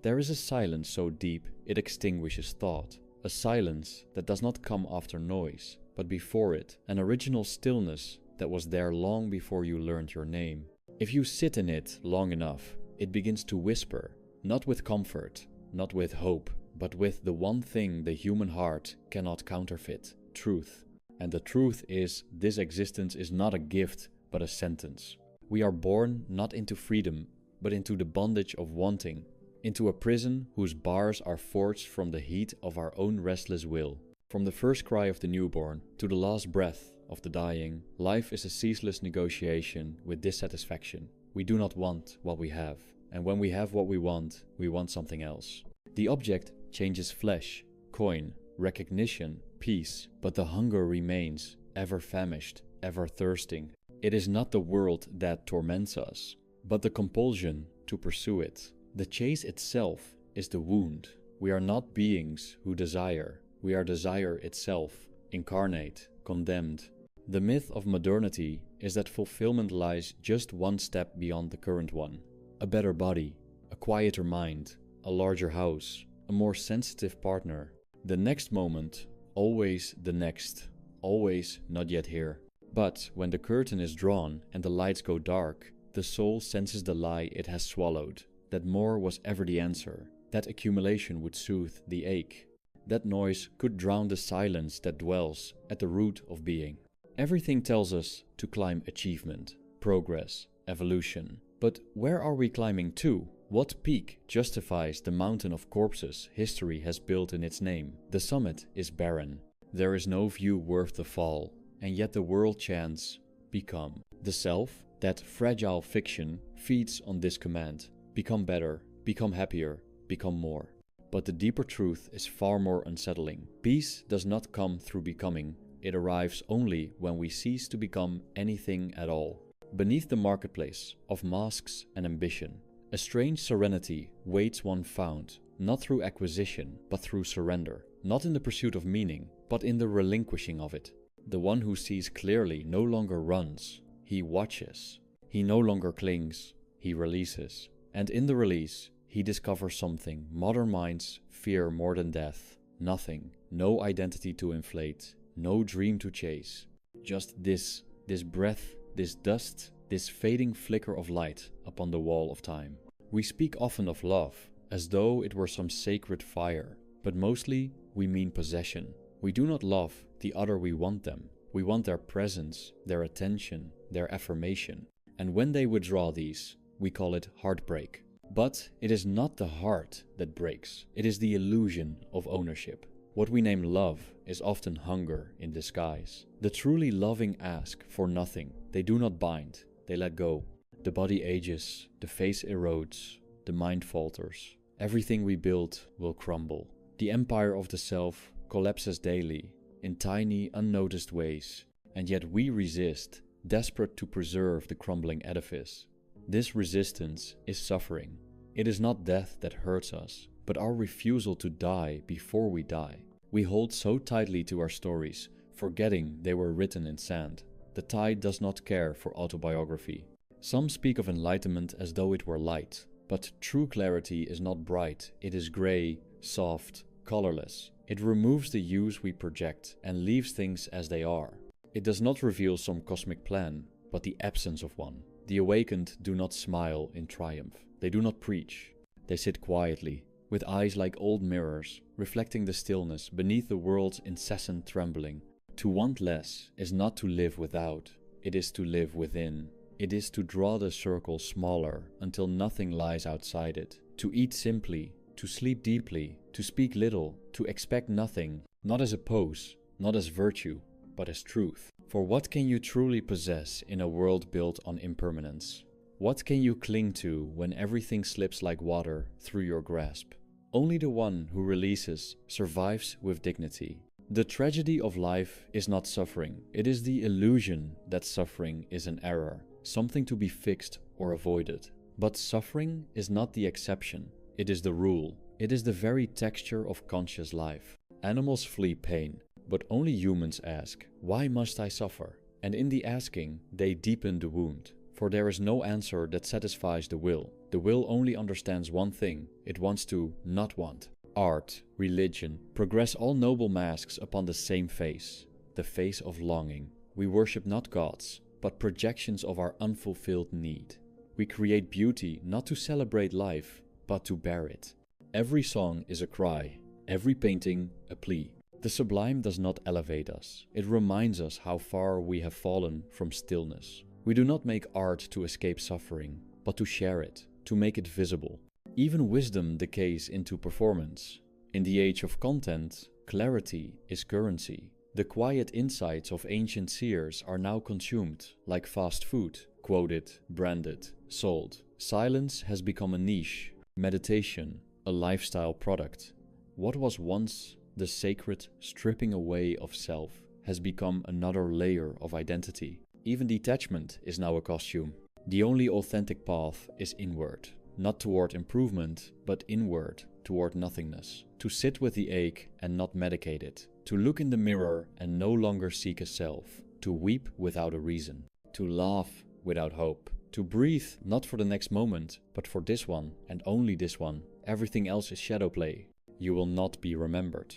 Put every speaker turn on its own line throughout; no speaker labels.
There is a silence so deep it extinguishes thought, a silence that does not come after noise, but before it, an original stillness that was there long before you learned your name. If you sit in it long enough, it begins to whisper, not with comfort, not with hope, but with the one thing the human heart cannot counterfeit, truth. And the truth is, this existence is not a gift, but a sentence. We are born not into freedom, but into the bondage of wanting, into a prison whose bars are forged from the heat of our own restless will. From the first cry of the newborn to the last breath of the dying, life is a ceaseless negotiation with dissatisfaction. We do not want what we have, and when we have what we want something else. The object changes flesh, coin, recognition, peace, but the hunger remains, ever famished, ever thirsting. It is not the world that torments us, but the compulsion to pursue it. The chase itself is the wound. We are not beings who desire. We are desire itself, incarnate, condemned. The myth of modernity is that fulfillment lies just one step beyond the current one. A better body, a quieter mind, a larger house, a more sensitive partner. The next moment, always the next, always not yet here. But when the curtain is drawn and the lights go dark, the soul senses the lie it has swallowed, that more was ever the answer, that accumulation would soothe the ache, that noise could drown the silence that dwells at the root of being. Everything tells us to climb achievement, progress, evolution. But where are we climbing to? What peak justifies the mountain of corpses history has built in its name? The summit is barren. There is no view worth the fall, and yet the world chants, become. The self, that fragile fiction, feeds on this command. Become better, become happier, become more. But the deeper truth is far more unsettling. Peace does not come through becoming. It arrives only when we cease to become anything at all. Beneath the marketplace of masks and ambition, a strange serenity waits one found, not through acquisition, but through surrender. Not in the pursuit of meaning, but in the relinquishing of it. The one who sees clearly no longer runs, he watches. He no longer clings, he releases. And in the release, he discovers something modern minds fear more than death. Nothing, no identity to inflate, no dream to chase. Just this breath, this dust, this fading flicker of light upon the wall of time. We speak often of love, as though it were some sacred fire, but mostly we mean possession. We do not love the other, we want them. We want their presence, their attention, their affirmation. And when they withdraw these, we call it heartbreak. But it is not the heart that breaks, it is the illusion of ownership. What we name love is often hunger in disguise. The truly loving ask for nothing. They do not bind, they let go. The body ages, the face erodes, the mind falters. Everything we build will crumble. The empire of the self collapses daily, in tiny, unnoticed ways, and yet we resist, desperate to preserve the crumbling edifice. This resistance is suffering. It is not death that hurts us, but our refusal to die before we die. We hold so tightly to our stories, forgetting they were written in sand. The tide does not care for autobiography. Some speak of enlightenment as though it were light, but true clarity is not bright, it is grey, soft, colorless. It removes the hues we project and leaves things as they are. It does not reveal some cosmic plan, but the absence of one. The awakened do not smile in triumph. They do not preach. They sit quietly, with eyes like old mirrors, reflecting the stillness beneath the world's incessant trembling. To want less is not to live without, it is to live within. It is to draw the circle smaller until nothing lies outside it. To eat simply, to sleep deeply, to speak little, to expect nothing, not as a pose, not as virtue, but as truth. For what can you truly possess in a world built on impermanence? What can you cling to when everything slips like water through your grasp? Only the one who releases survives with dignity. The tragedy of life is not suffering. It is the illusion that suffering is an error, something to be fixed or avoided. But suffering is not the exception. It is the rule. It is the very texture of conscious life. Animals flee pain, but only humans ask, why must I suffer? And in the asking, they deepen the wound. for there is no answer that satisfies the will. The will only understands one thing, it wants to not want. Art, religion, progress all noble masks upon the same face, the face of longing. We worship not gods, but projections of our unfulfilled need. We create beauty not to celebrate life, but to bear it. Every song is a cry, every painting a plea. The sublime does not elevate us, it reminds us how far we have fallen from stillness. We do not make art to escape suffering, but to share it, to make it visible. Even wisdom decays into performance. In the age of content, clarity is currency. The quiet insights of ancient seers are now consumed, like fast food, quoted, branded, sold. Silence has become a niche, meditation, a lifestyle product. What was once the sacred stripping away of self has become another layer of identity. Even detachment is now a costume. The only authentic path is inward, not toward improvement, but inward, toward nothingness. To sit with the ache and not medicate it. To look in the mirror and no longer seek a self. To weep without a reason. To laugh without hope. To breathe not for the next moment, but for this one and only this one. Everything else is shadow play. You will not be remembered.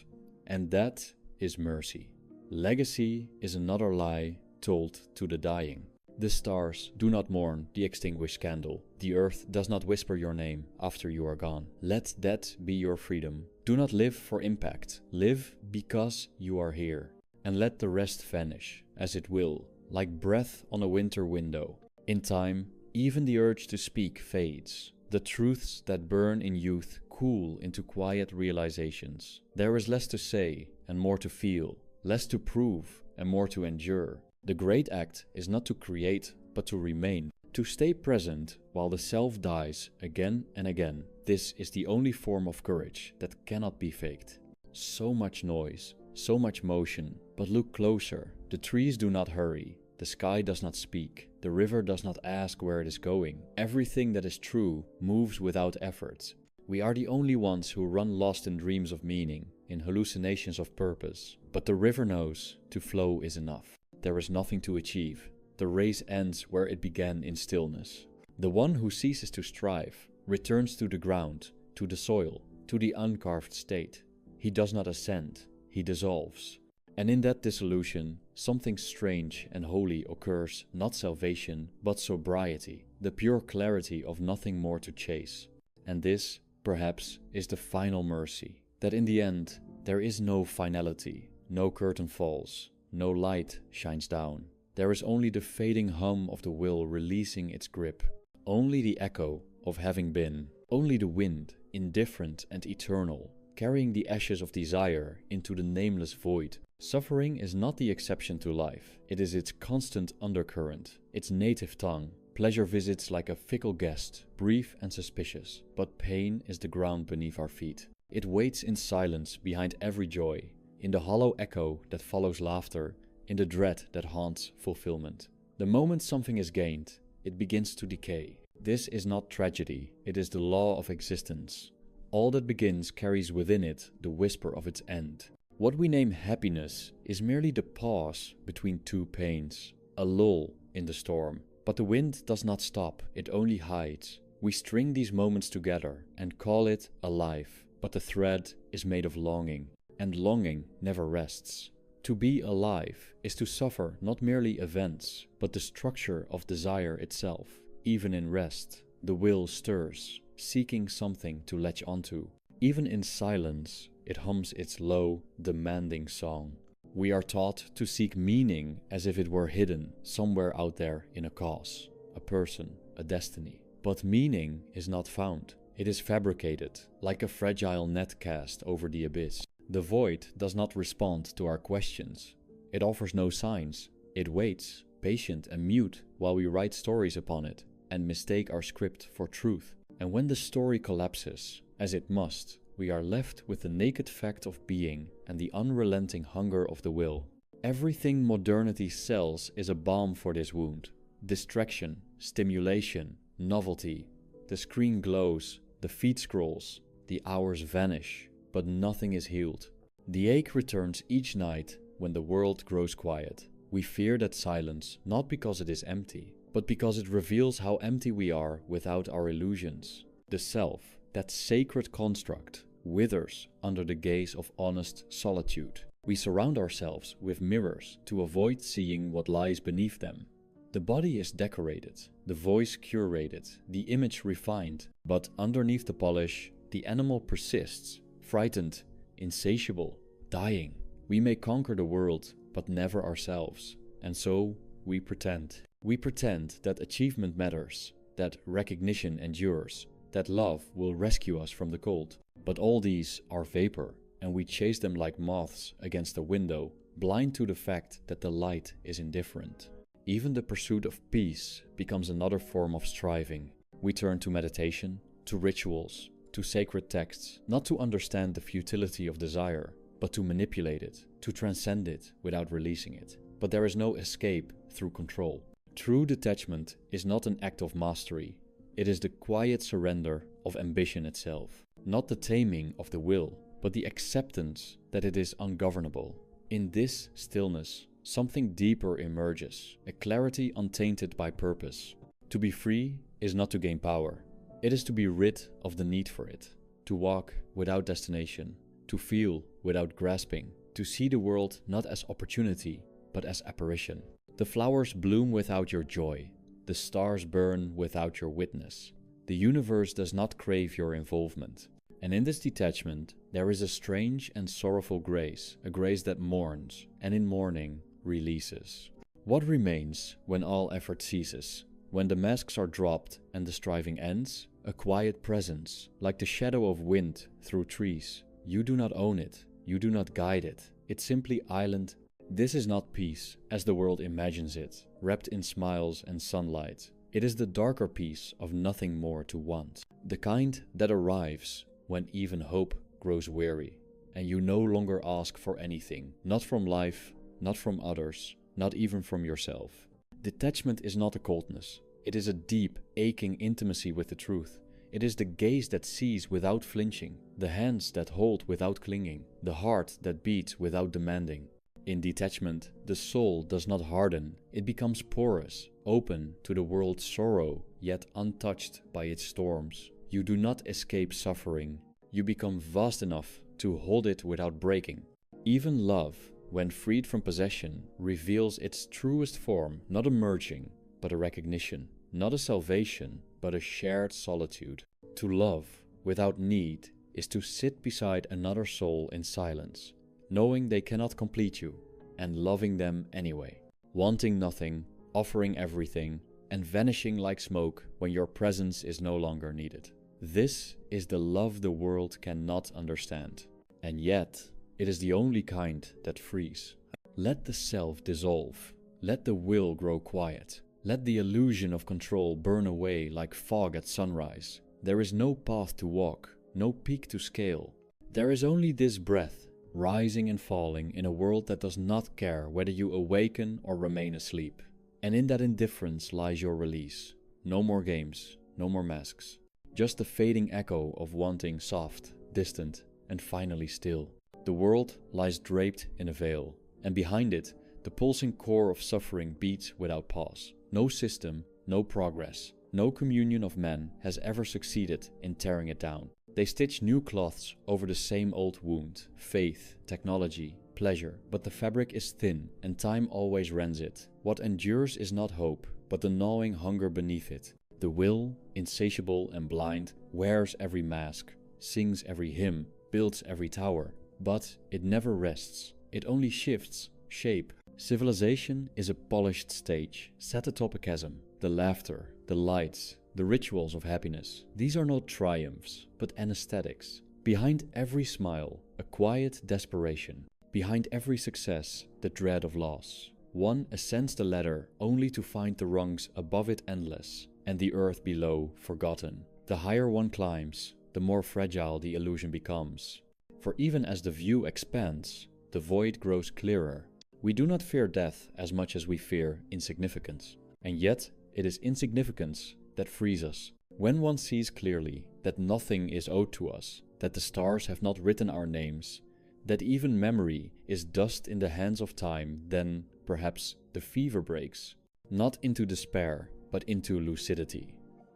And that is mercy. Legacy is another lie told to the dying. The stars do not mourn the extinguished candle. The earth does not whisper your name after you are gone. Let that be your freedom. Do not live for impact. Live because you are here. And let the rest vanish, as it will, like breath on a winter window. In time, even the urge to speak fades. The truths that burn in youth cool into quiet realizations. There is less to say and more to feel, less to prove and more to endure. The great act is not to create, but to remain, to stay present while the self dies again and again. This is the only form of courage that cannot be faked. So much noise, so much motion, but look closer. The trees do not hurry, the sky does not speak, the river does not ask where it is going. Everything that is true moves without effort. We are the only ones who run lost in dreams of meaning, in hallucinations of purpose. But the river knows to flow is enough. There is nothing to achieve. The race ends where it began in stillness. The one who ceases to strive returns to the ground, to the soil, to the uncarved state. He does not ascend, he dissolves. And in that dissolution, something strange and holy occurs, not salvation, but sobriety, the pure clarity of nothing more to chase. And this, perhaps, is the final mercy, that in the end, there is no finality, no curtain falls, no light shines down. There is only the fading hum of the will releasing its grip, only the echo of having been, only the wind, indifferent and eternal, carrying the ashes of desire into the nameless void. Suffering is not the exception to life, it is its constant undercurrent, its native tongue. Pleasure visits like a fickle guest, brief and suspicious, but pain is the ground beneath our feet. It waits in silence behind every joy, in the hollow echo that follows laughter, in the dread that haunts fulfillment. The moment something is gained, it begins to decay. This is not tragedy, it is the law of existence. All that begins carries within it the whisper of its end. What we name happiness is merely the pause between two pains, a lull in the storm. But the wind does not stop, it only hides. We string these moments together and call it a life, but the thread is made of longing, and longing never rests. To be alive is to suffer not merely events, but the structure of desire itself. Even in rest, the will stirs, seeking something to latch onto. Even in silence, it hums its low, demanding song. We are taught to seek meaning as if it were hidden somewhere out there in a cause, a person, a destiny. But meaning is not found. It is fabricated, like a fragile net cast over the abyss. The void does not respond to our questions. It offers no signs. It waits, patient and mute, while we write stories upon it and mistake our script for truth. And when the story collapses, as it must, we are left with the naked fact of being and the unrelenting hunger of the will. Everything modernity sells is a balm for this wound. Distraction, stimulation, novelty. The screen glows, the feed scrolls, the hours vanish, but nothing is healed. The ache returns each night when the world grows quiet. We fear that silence not because it is empty, but because it reveals how empty we are without our illusions. The self, that sacred construct, withers under the gaze of honest solitude. We surround ourselves with mirrors to avoid seeing what lies beneath them. The body is decorated, the voice curated, the image refined, but underneath the polish, the animal persists, frightened, insatiable, dying. We may conquer the world, but never ourselves. And so, we pretend. We pretend that achievement matters, that recognition endures, that love will rescue us from the cold. But all these are vapor, and we chase them like moths against a window, blind to the fact that the light is indifferent. Even the pursuit of peace becomes another form of striving. We turn to meditation, to rituals, to sacred texts, not to understand the futility of desire, but to manipulate it, to transcend it without releasing it. But there is no escape through control. True detachment is not an act of mastery. It is the quiet surrender of ambition itself. Not the taming of the will, but the acceptance that it is ungovernable. In this stillness, something deeper emerges, a clarity untainted by purpose. To be free is not to gain power. It is to be rid of the need for it, to walk without destination, to feel without grasping, to see the world not as opportunity, but as apparition. The flowers bloom without your joy, the stars burn without your witness. The universe does not crave your involvement. And in this detachment, there is a strange and sorrowful grace, a grace that mourns, and in mourning, releases. What remains when all effort ceases? When the masks are dropped and the striving ends? A quiet presence, like the shadow of wind through trees. You do not own it, you do not guide it. It's simply island. This is not peace, as the world imagines it, wrapped in smiles and sunlight. It is the darker peace of nothing more to want. The kind that arrives when even hope grows weary, and you no longer ask for anything, not from life, not from others, not even from yourself. Detachment is not a coldness. It is a deep, aching intimacy with the truth. It is the gaze that sees without flinching, the hands that hold without clinging, the heart that beats without demanding. In detachment, the soul does not harden. It becomes porous, open to the world's sorrow, yet untouched by its storms. You do not escape suffering. You become vast enough to hold it without breaking. Even love, when freed from possession, reveals its truest form, not a merging, but a recognition, not a salvation, but a shared solitude. To love without need is to sit beside another soul in silence, knowing they cannot complete you, and loving them anyway, wanting nothing, offering everything, and vanishing like smoke when your presence is no longer needed. This is the love the world cannot understand, and yet it is the only kind that frees. Let the self dissolve, let the will grow quiet, let the illusion of control burn away like fog at sunrise. There is no path to walk, no peak to scale. There is only this breath, rising and falling in a world that does not care whether you awaken or remain asleep. And in that indifference lies your release. No more games, no more masks. Just the fading echo of wanting soft, distant, and finally still. The world lies draped in a veil, and behind it, the pulsing core of suffering beats without pause. No system, no progress, no communion of men has ever succeeded in tearing it down. They stitch new cloths over the same old wound, faith, technology, pleasure, but the fabric is thin and time always rends it. What endures is not hope, but the gnawing hunger beneath it. The will, insatiable and blind, wears every mask, sings every hymn, builds every tower, but it never rests. It only shifts shape. Civilization is a polished stage, set atop a chasm. The laughter, the lights, the rituals of happiness. These are not triumphs, but anesthetics. Behind every smile, a quiet desperation. Behind every success, the dread of loss. One ascends the ladder only to find the rungs above it endless, and the earth below forgotten. The higher one climbs, the more fragile the illusion becomes. For even as the view expands, the void grows clearer. We do not fear death as much as we fear insignificance. And yet, it is insignificance that frees us. When one sees clearly that nothing is owed to us, that the stars have not written our names, that even memory is dust in the hands of time, then perhaps the fever breaks. not into despair, but into lucidity.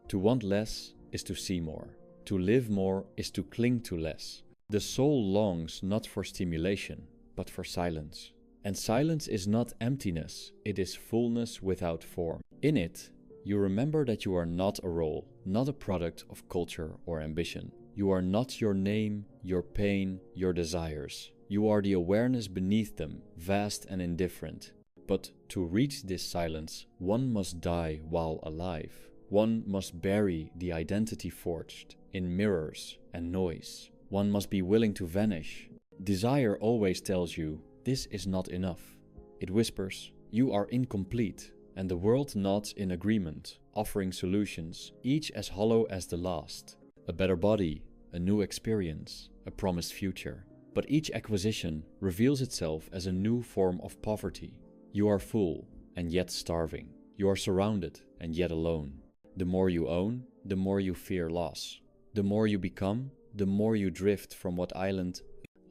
To want less is to see more. To live more is to cling to less. The soul longs not for stimulation, but for silence. And silence is not emptiness, it is fullness without form. In it, you remember that you are not a role, not a product of culture or ambition. You are not your name, your pain, your desires. You are the awareness beneath them, vast and indifferent. But to reach this silence, one must die while alive. One must bury the identity forged in mirrors and noise. One must be willing to vanish. Desire always tells you, this is not enough. It whispers, you are incomplete, and the world nods in agreement, offering solutions, each as hollow as the last. A better body, a new experience, a promised future. But each acquisition reveals itself as a new form of poverty. You are full, and yet starving. You are surrounded, and yet alone. The more you own, the more you fear loss. The more you become, the more you drift from what island.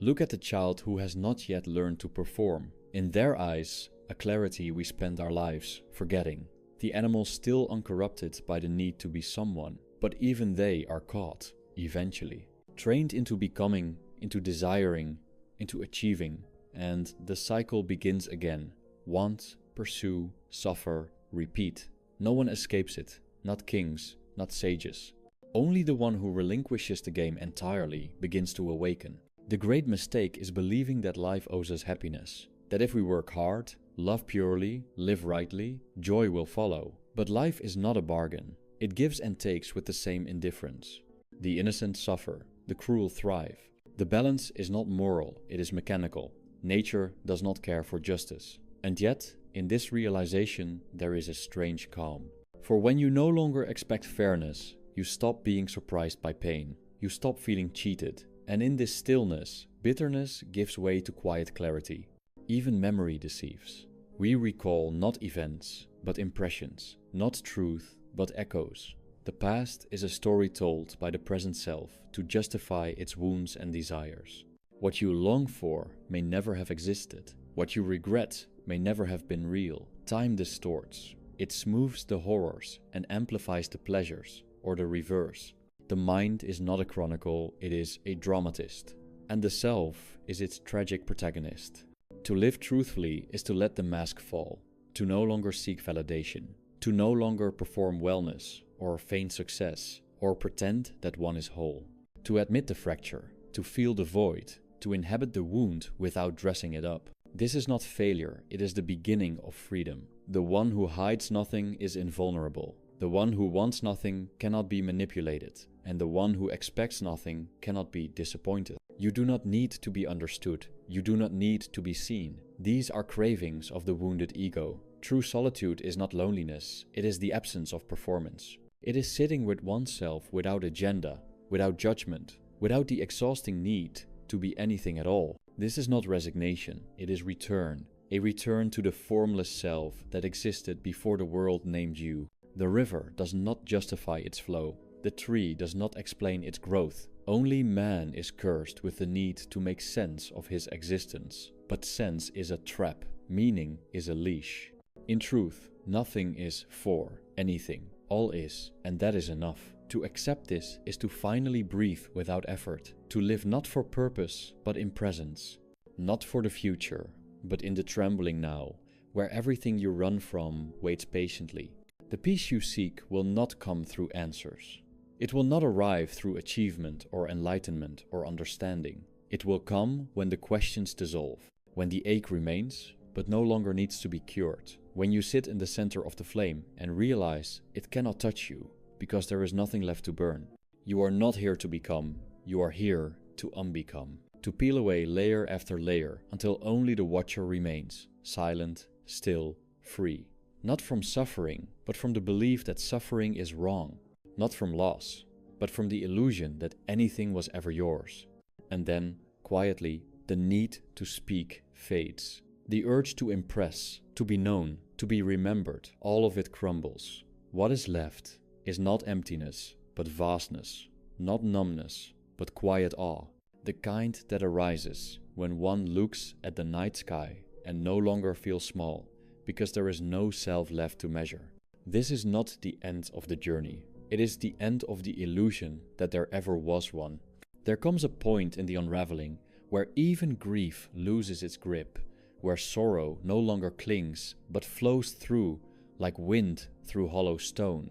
Look at the child who has not yet learned to perform. In their eyes, a clarity we spend our lives forgetting. The animal still uncorrupted by the need to be someone, but even they are caught, eventually. Trained into becoming, into desiring, into achieving, and the cycle begins again. Want, pursue, suffer, repeat. No one escapes it, not kings, not sages. Only the one who relinquishes the game entirely begins to awaken. The great mistake is believing that life owes us happiness. That if we work hard, love purely, live rightly, joy will follow. But life is not a bargain. It gives and takes with the same indifference. The innocent suffer, the cruel thrive. The balance is not moral, it is mechanical. Nature does not care for justice. And yet, in this realization, there is a strange calm. For when you no longer expect fairness, you stop being surprised by pain. You stop feeling cheated. And in this stillness, bitterness gives way to quiet clarity. Even memory deceives. We recall not events, but impressions, not truth, but echoes. The past is a story told by the present self to justify its wounds and desires. What you long for may never have existed. What you regret may never have been real. Time distorts. It smooths the horrors and amplifies the pleasures, or the reverse. The mind is not a chronicle, it is a dramatist. And the self is its tragic protagonist. To live truthfully is to let the mask fall, to no longer seek validation, to no longer perform wellness or feign success or pretend that one is whole, to admit the fracture, to feel the void, to inhabit the wound without dressing it up. This is not failure, it is the beginning of freedom. The one who hides nothing is invulnerable. The one who wants nothing cannot be manipulated, and the one who expects nothing cannot be disappointed. You do not need to be understood. You do not need to be seen. These are cravings of the wounded ego. True solitude is not loneliness, it is the absence of performance. It is sitting with oneself without agenda, without judgment, without the exhausting need to be anything at all. This is not resignation, it is return. A return to the formless self that existed before the world named you. The river does not justify its flow. The tree does not explain its growth. Only man is cursed with the need to make sense of his existence. But sense is a trap. Meaning is a leash. In truth, nothing is for anything. All is, and that is enough. To accept this is to finally breathe without effort. To live not for purpose, but in presence. Not for the future, but in the trembling now, where everything you run from waits patiently. The peace you seek will not come through answers. It will not arrive through achievement or enlightenment or understanding. It will come when the questions dissolve, when the ache remains, but no longer needs to be cured. When you sit in the center of the flame and realize it cannot touch you, because there is nothing left to burn. You are not here to become, you are here to unbecome. To peel away layer after layer until only the watcher remains, silent, still, free. Not from suffering, but from the belief that suffering is wrong. Not from loss, but from the illusion that anything was ever yours. And then, quietly, the need to speak fades. The urge to impress, to be known, to be remembered, all of it crumbles. What is left is not emptiness, but vastness. Not numbness, but quiet awe. The kind that arises when one looks at the night sky and no longer feels small, because there is no self left to measure. This is not the end of the journey. It is the end of the illusion that there ever was one. There comes a point in the unraveling where even grief loses its grip, where sorrow no longer clings but flows through like wind through hollow stone.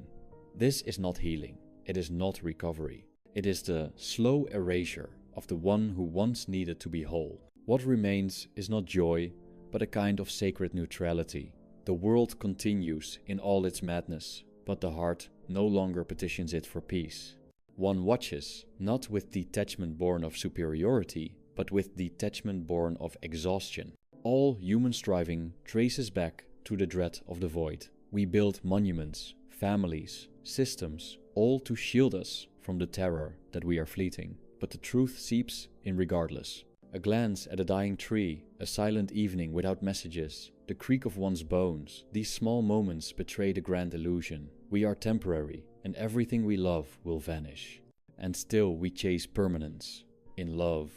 This is not healing. It is not recovery. It is the slow erasure of the one who once needed to be whole. What remains is not joy, but a kind of sacred neutrality. The world continues in all its madness, but the heart no longer petitions it for peace. One watches, not with detachment born of superiority, but with detachment born of exhaustion. All human striving traces back to the dread of the void. We build monuments, families, systems, all to shield us from the terror that we are fleeting. But the truth seeps in regardless. A glance at a dying tree, a silent evening without messages, the creak of one's bones, these small moments betray the grand illusion. We are temporary, and everything we love will vanish. And still we chase permanence, in love,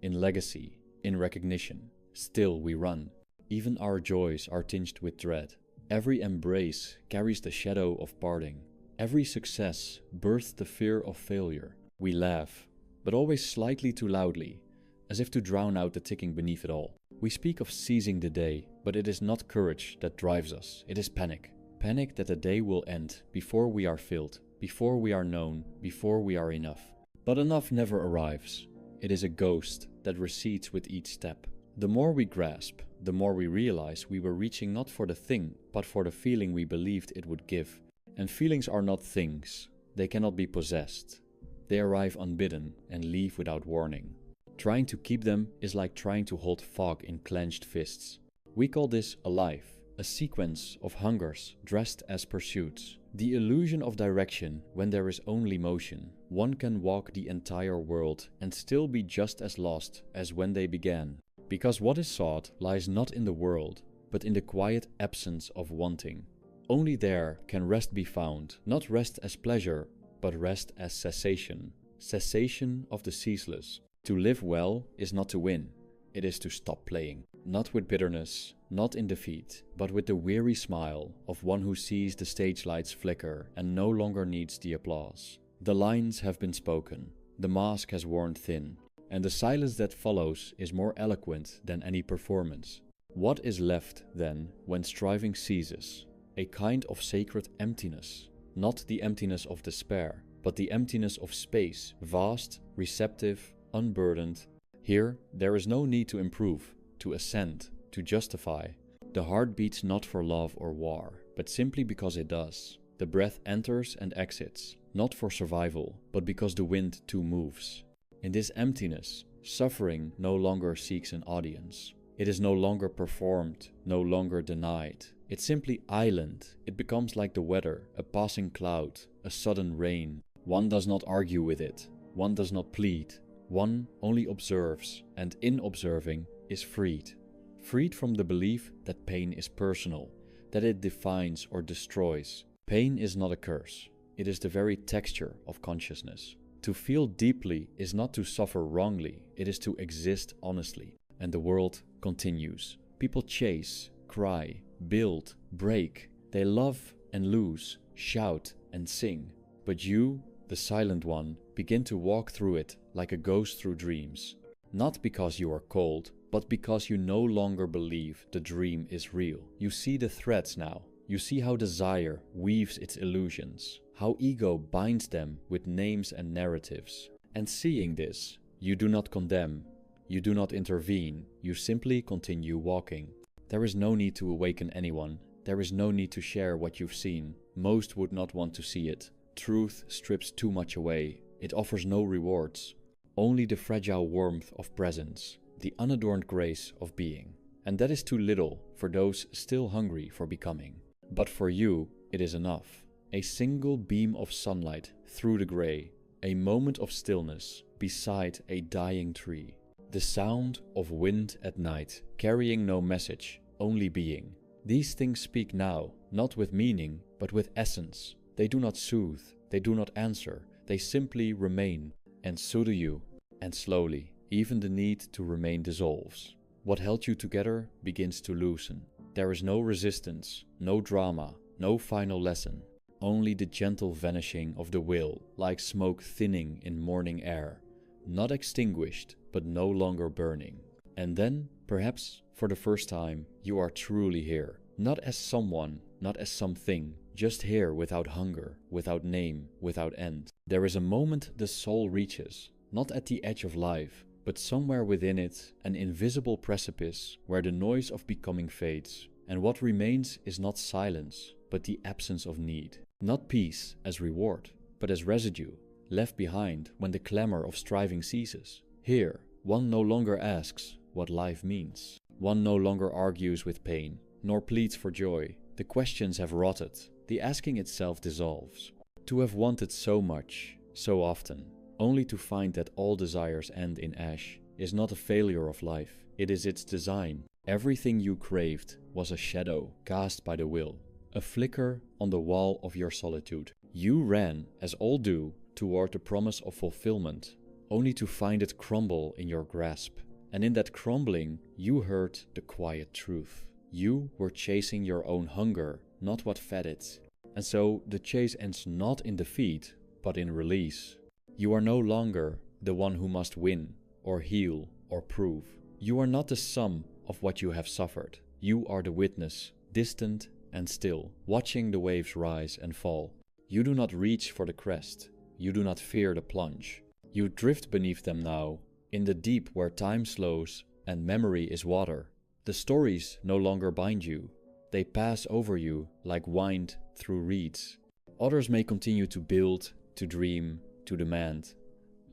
in legacy, in recognition. Still we run. Even our joys are tinged with dread. Every embrace carries the shadow of parting. Every success births the fear of failure. We laugh, but always slightly too loudly, as if to drown out the ticking beneath it all. We speak of seizing the day, but it is not courage that drives us, it is panic. Panic that the day will end before we are filled, before we are known, before we are enough. But enough never arrives. It is a ghost that recedes with each step. The more we grasp, the more we realize we were reaching not for the thing, but for the feeling we believed it would give. And feelings are not things. They cannot be possessed. They arrive unbidden and leave without warning. Trying to keep them is like trying to hold fog in clenched fists. We call this a life, a sequence of hungers dressed as pursuits. The illusion of direction when there is only motion. One can walk the entire world and still be just as lost as when they began. Because what is sought lies not in the world, but in the quiet absence of wanting. Only there can rest be found, not rest as pleasure, but rest as cessation. Cessation of the ceaseless. To live well is not to win, it is to stop playing. Not with bitterness, not in defeat, but with the weary smile of one who sees the stage lights flicker and no longer needs the applause. The lines have been spoken, the mask has worn thin, and the silence that follows is more eloquent than any performance. What is left, then, when striving ceases? A kind of sacred emptiness. Not the emptiness of despair, but the emptiness of space, vast, receptive, unburdened. Here, there is no need to improve, to ascend, to justify. The heart beats not for love or war, but simply because it does. The breath enters and exits, not for survival, but because the wind too moves. In this emptiness, suffering no longer seeks an audience. It is no longer performed, no longer denied. It's simply island. It becomes like the weather, a passing cloud, a sudden rain. One does not argue with it. One does not plead. One only observes, and in observing is freed. Freed from the belief that pain is personal, that it defines or destroys. Pain is not a curse. It is the very texture of consciousness. To feel deeply is not to suffer wrongly, it is to exist honestly. And the world continues. People chase, cry, build, break. They love and lose, shout and sing. But you, the silent one, begin to walk through it like a ghost through dreams. Not because you are cold, but because you no longer believe the dream is real. You see the threads now. You see how desire weaves its illusions, how ego binds them with names and narratives. And seeing this, you do not condemn, you do not intervene, you simply continue walking. There is no need to awaken anyone. There is no need to share what you've seen. Most would not want to see it. Truth strips too much away. It offers no rewards. Only the fragile warmth of presence, the unadorned grace of being. And that is too little for those still hungry for becoming. But for you, it is enough. A single beam of sunlight through the grey. A moment of stillness beside a dying tree. The sound of wind at night, carrying no message, only being. These things speak now, not with meaning, but with essence. They do not soothe, they do not answer, they simply remain. And so do you. And slowly, even the need to remain dissolves. What held you together begins to loosen. There is no resistance, no drama, no final lesson. Only the gentle vanishing of the will, like smoke thinning in morning air, not extinguished, but no longer burning. And then, perhaps, for the first time, you are truly here. Not as someone, not as something, just here without hunger, without name, without end. There is a moment the soul reaches, not at the edge of life, but somewhere within it, an invisible precipice where the noise of becoming fades, and what remains is not silence, but the absence of need. Not peace as reward, but as residue, left behind when the clamor of striving ceases. Here, one no longer asks what life means. One no longer argues with pain, nor pleads for joy. The questions have rotted, the asking itself dissolves. To have wanted so much, so often, only to find that all desires end in ash, is not a failure of life, it is its design. Everything you craved was a shadow cast by the will, a flicker on the wall of your solitude. You ran, as all do, toward the promise of fulfillment, only to find it crumble in your grasp. And in that crumbling, you heard the quiet truth. You were chasing your own hunger, not what fed it. And so the chase ends not in defeat, but in release. You are no longer the one who must win, or heal, or prove. You are not the sum of what you have suffered. You are the witness, distant and still, watching the waves rise and fall. You do not reach for the crest. You do not fear the plunge. You drift beneath them now, in the deep where time slows and memory is water. The stories no longer bind you. They pass over you like wind through reeds. Others may continue to build, to dream, to demand.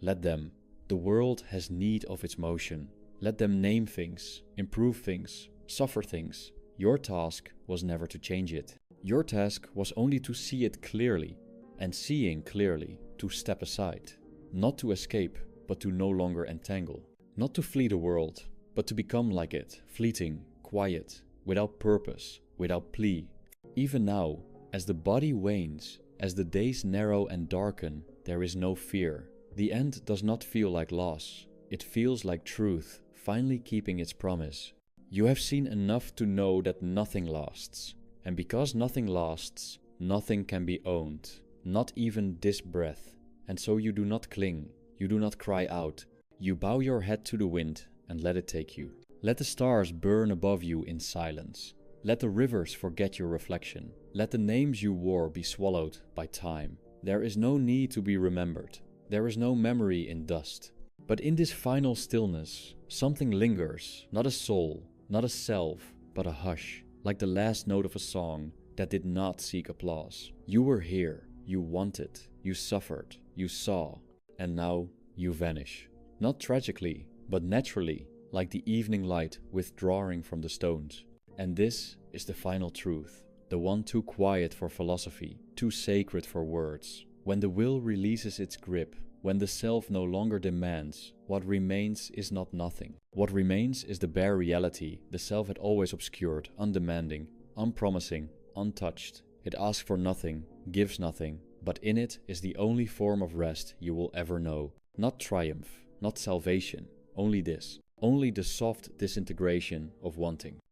Let them. The world has need of its motion. Let them name things, improve things, suffer things. Your task was never to change it. Your task was only to see it clearly, and seeing clearly, to step aside. Not to escape, but to no longer entangle. Not to flee the world, but to become like it, fleeting, quiet, without purpose, without plea. Even now, as the body wanes, as the days narrow and darken, there is no fear. The end does not feel like loss. It feels like truth, finally keeping its promise. You have seen enough to know that nothing lasts. And because nothing lasts, nothing can be owned, not even this breath. And so you do not cling, you do not cry out. You bow your head to the wind and let it take you. Let the stars burn above you in silence. Let the rivers forget your reflection. Let the names you wore be swallowed by time. There is no need to be remembered. There is no memory in dust. But in this final stillness, something lingers, not a soul, not a self, but a hush, like the last note of a song that did not seek applause. You were here, you wanted, you suffered, you saw, and now you vanish. Not tragically, but naturally, like the evening light withdrawing from the stones. And this is the final truth, the one too quiet for philosophy, too sacred for words. When the will releases its grip, when the self no longer demands, what remains is not nothing. What remains is the bare reality the self had always obscured, undemanding, unpromising, untouched. It asks for nothing, gives nothing, but in it is the only form of rest you will ever know. Not triumph, not salvation, only this. Only the soft disintegration of wanting.